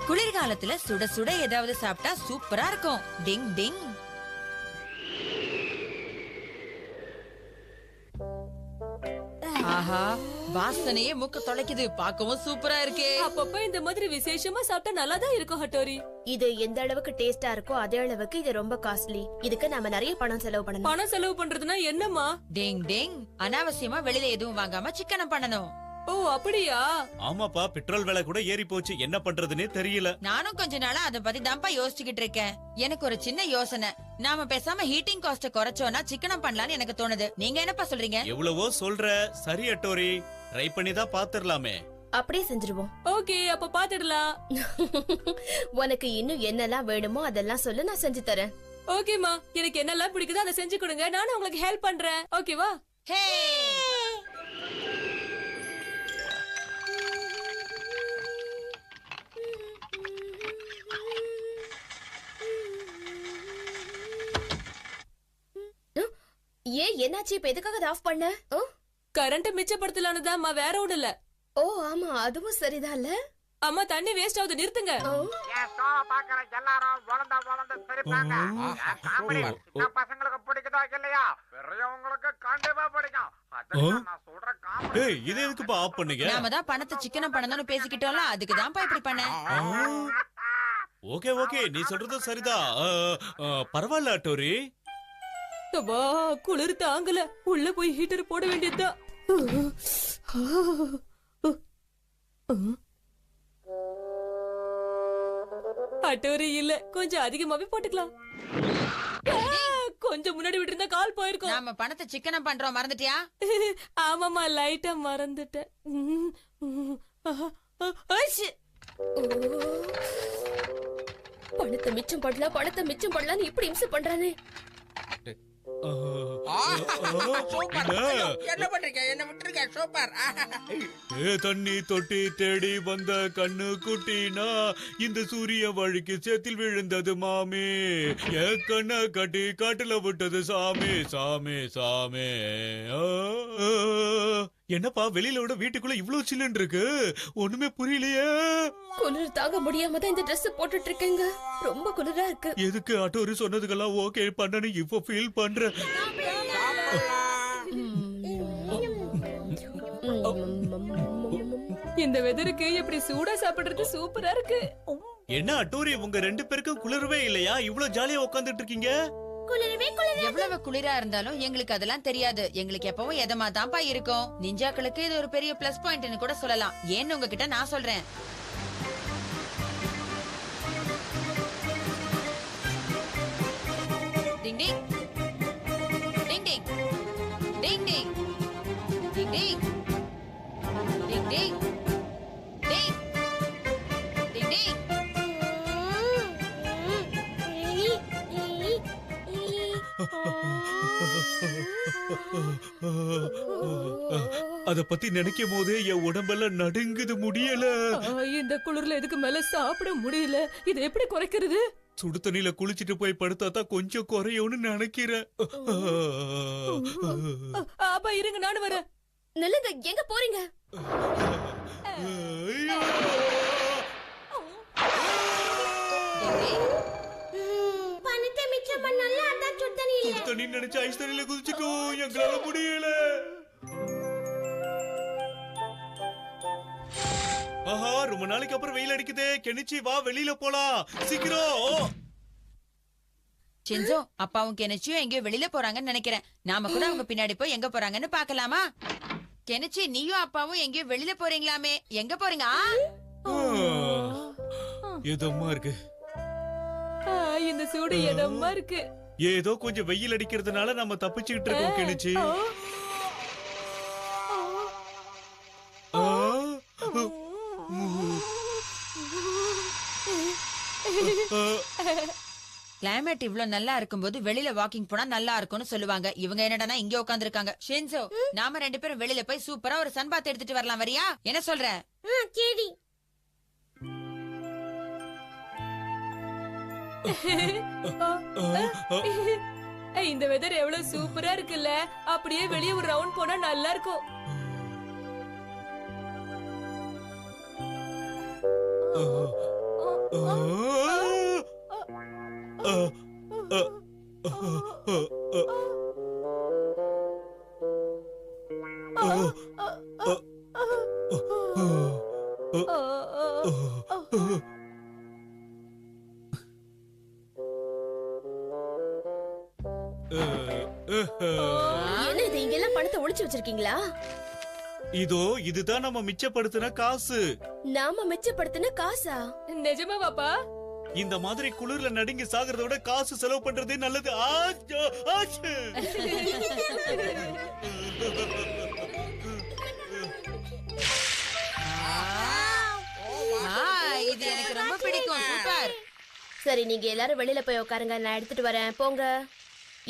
குளிர்காலத்துல சுட சுட ஏதாவது சாப்பிட்டா சூப்பரா இருக்கும். டிங் டிங். ஆஹா, வாசனையே மூக்க தொலைக்குது. பார்க்கவும் சூப்பரா இருக்கே. அப்பப்ப இந்த மாதிரி விசேஷமா சாப்பிட்டா நல்லாதான் இருக்கும் ஹட்டோரி. இது எந்த அளவுக்கு டேஸ்டா இருக்கோ அதே அளவுக்கு இது ரொம்ப காஸ்ட்லி. இதுக்கு நாம நிறைய பணம் செலவு பண்ணணும். பணம் செலவு பண்றதுன்னா என்னம்மா? டிங் டிங். அனாவசியமா வெளியில எதுவும் வாங்காம சிக்கனம் பண்ணணும். ஓ அப்படியா? ஆமாப்பா, பெட்ரோல் விலை கூட ஏறி போச்சு. என்ன பண்றதுன்னே தெரியல. நானும் கொஞ்ச நாளா அத பத்தி தான்ப்பா யோசிச்சுக்கிட்டு இருக்கேன். எனக்கு ஒரு சின்ன யோசனை. நாம பேசாம ஹீட்டிங் காஸ்ட குறைச்சோம்னா சிக்கனம் பண்ணலாம்னு எனக்கு தோணுது. நீங்க என்னப்பா சொல்றீங்க? எவ்வளவோ சொல்ற. சரி அட்டோரி, ட்ரை பண்ணி தான் பாத்துடலாமே. அப்படியே செஞ்சிருவோம். ஓகே, அப்ப பாத்துடலாம். உனக்கு இன்னும் என்னெல்லாம் வேணுமோ அதெல்லாம் சொல்லு, நான் செஞ்சு தரேன். ஓகேமா, எனக்கு என்னெல்லாம் பிடிக்குதோ அதை செஞ்சு கொடுங்க. நானும் உங்களுக்கு ஹெல்ப் பண்றேன். ஓகேவா? ஹே! ஏன் என்னாச்சு? இப்ப எதுக்காக ஆஃப் பண்ண? கரண்ட் மிச்சப்படுத்தலானுதாம்மா, வேற ஒண்ணு இல்ல. ஓ ஆமா, அதுவும் சரிதான் இல்ல. அம்மா, தண்ணி வேஸ்ட் ஆகுது, நிறுத்துங்க. என் ஷோவை பாக்குற எல்லாரும் வளர்ந்து சிரிப்பாங்க. என் காமெடி சின்ன பசங்களுக்கு பிடிக்குதா இல்லையா? பெரியவங்களுக்கு கண்டிப்பா பிடிக்கும். அதான் நான் சொல்ற காமெடி. ஏய், இது எதுக்குப்பா ஆஃப் பண்ணீங்க? நாம தான் பணத்தை சிக்கனம் பண்ணணும்னு பேசிக்கிட்டோம்ல, அதுக்கு தான்ப்பா இப்படி பண்ணேன். ஓகே ஓகே, நீ சொல்றது சரிதான். பரவாயில்ல அட்டோரி. அப்பா, குளிர் தாங்கல. உள்ள போய் ஹீட்டர் போட வேண்டியதுதான். அட்டோரி இல்ல, கொஞ்சம் அதிகமாவே போட்டுக்கலாம். கொஞ்சம் முன்னாடி விட்டு இருந்தா கால் போயிருக்கும். நாம பணத்தை சிக்கனம் பண்றோம், மறந்துட்டியா? ஆமாமா, லைட்டா மறந்துட்டேன். பணத்தை மிச்சம் பண்ணலாம் இப்படி இம்சை பண்றானே. என்ன பண்றீங்க? என்ன விட்டுருக்க? சூப்பர். தண்ணி தொட்டி தேடி வந்த கண்ணு குட்டினா இந்த சூரிய வழிக்கு சேத்தில் விழுந்தது மாமி. என் கண்ண கட்டி காட்டுல விட்டது சாமி சாமி சாமி. என்னப்பா, வெளியில விட வீட்டுக்குள்ள இவ்வளவு சில்லுன்னு இருக்கு. ஒண்ணுமே புரியலையே. குளிர் தாங்க முடியாம தான் இந்த Dress போட்டுட்டு இருக்கேங்க. ரொம்ப குளிரா இருக்கு. எதுக்கு அட்டோரி சொன்னதுக்கெல்லாம் ஓகே பண்ணனு இப்ப ஃபீல் பண்றேன். இந்த வெதருக்கு எப்படி சூடா சாப்பிடுறது சூப்பரா இருக்கு. என்ன அட்டோரி, உங்க ரெண்டு பேருக்கும் குளிரவே இல்லையா? இவ்வளவு ஜாலியா உட்காந்துட்டு இருக்கீங்க. எவ்வளவு குளிரா இருந்தாலும் எங்களுக்கு அதெல்லாம் தெரியாது. எங்களுக்கு எப்பவும் எதமா தான்ப்பா இருக்கும். நிஞ்சாக்களுக்கு இது ஒரு பெரிய பிளஸ் பாயிண்ட்னு கூட சொல்லலாம். ஏன்னு உங்ககிட்ட நான் சொல்றேன். டிங் டிங் டிங் டிங் டிங் டிங் டிங் டிங் டிங் டிங் டிங் டிங் டிங். அத பத்தி நினைக்கும் போதே என் உடம்பெல்லாம் நடுங்குது, முடியல. இந்த குளிர்ல இதுக்கு மேல சாப்பிட முடியல. இதை எப்படி குறைக்கிறது? சுடு தண்ணியில குளிச்சிட்டு போய் படுத்தா தான் கொஞ்சம் குறையும்னு நினைக்கிறேன். அப்ப இருங்க, நானும் வரேன். நில்லுங்க, எங்க போறீங்க? பணத்தை மிச்சம் பண்ணல, அதான் சுடு தண்ணி இல்ல. சுடு தண்ணி நினைச்சு ஐஸ் தண்ணியில குதிச்சிட்டோம். எங்களால முடியல. ஆஹா, ரொம்ப நாளைக்கு அப்புறம் வெயில் அடிக்குதே. கெனிச்சி வா, வெளியில போலாம் சீக்கிரம். சின்சோ, அப்பாவும் கெனிச்சியும் எங்கேயோ வெளியில போறாங்கன்னு நினைக்கிறேன். நாம கூட அவங்க பின்னாடி போய் எங்க போறாங்கன்னு பாக்கலாமா? கெனிச்சி, நீயும் அப்பாவும் எங்கேயோ வெளியில போறீங்களாமே. எங்க போறீங்க? இதமா இருக்கு. இந்த சூடு இடமா இருக்கு. ஏதோ கொஞ்சம் வெயில் அடிக்கிறதுனால நம்ம தப்பிச்சுக்கிட்டு இருக்கோம் கெனிச்சி. கிளைமேட் இவ்வளவு நல்லா இருக்கும்போது வெளியில வாக்கிங் போனா நல்லா இருக்கும்னு சொல்லுவாங்க. இவங்க என்னடா இங்க உட்கார்ந்திருக்காங்க. ஷின்சோ, நாம ரெண்டு பேரும் வெளியில போய் சூப்பரா ஒரு சன் பாத் எடுத்துட்டு வரலாம். வரியா? என்ன சொல்ற? சரி. இந்த வெதர் எவ்வளவு சூப்பரா இருக்குல்ல. அப்படியே வெளியே ஒரு ரவுண்ட் போனா நல்லா இருக்கும். என்ன இது இங்க எல்லாம் பணத்தை ஒளிச்சு வச்சிருக்கீங்களா? இதோ இதுதான் நம்ம மிச்சப்படுத்தின காசு. நாம மிச்சப்படுத்தின காசா? நிஜமாவாப்பா? இந்த மாதிரி குளிர்ல நடுங்கி சாகிறத விட காசு செலவு பண்றதே நல்லது. ஆச்சா, ஆச்சு. இது எனக்கு ரொம்ப பிடிக்கும். சூப்பர். சரி, நீங்க எல்லாரும் வெளியில போய் உட்காருங்க, நான் எடுத்துட்டு வரேன். போங்க.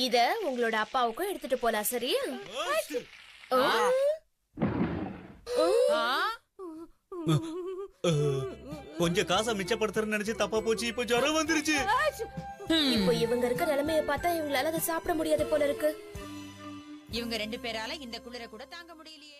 இத உங்களோட அப்பாவுக்கும் எடுத்துட்டு போலாம், சரியா? ஆச்சு. ஓ. ஆ? கொஞ்சம் காசை மிச்சப்படுத்துறேன்னு நினைச்சு தப்பா போச்சு. இப்ப ஜுரம் வந்துருச்சு. இப்போ இவங்க இருக்க நிலைமைய பார்த்தா இவங்களால அதை சாப்பிட முடியாது போல இருக்கு. இவங்க 2 பேரால இந்த குளிர கூட தாங்க முடியலையே.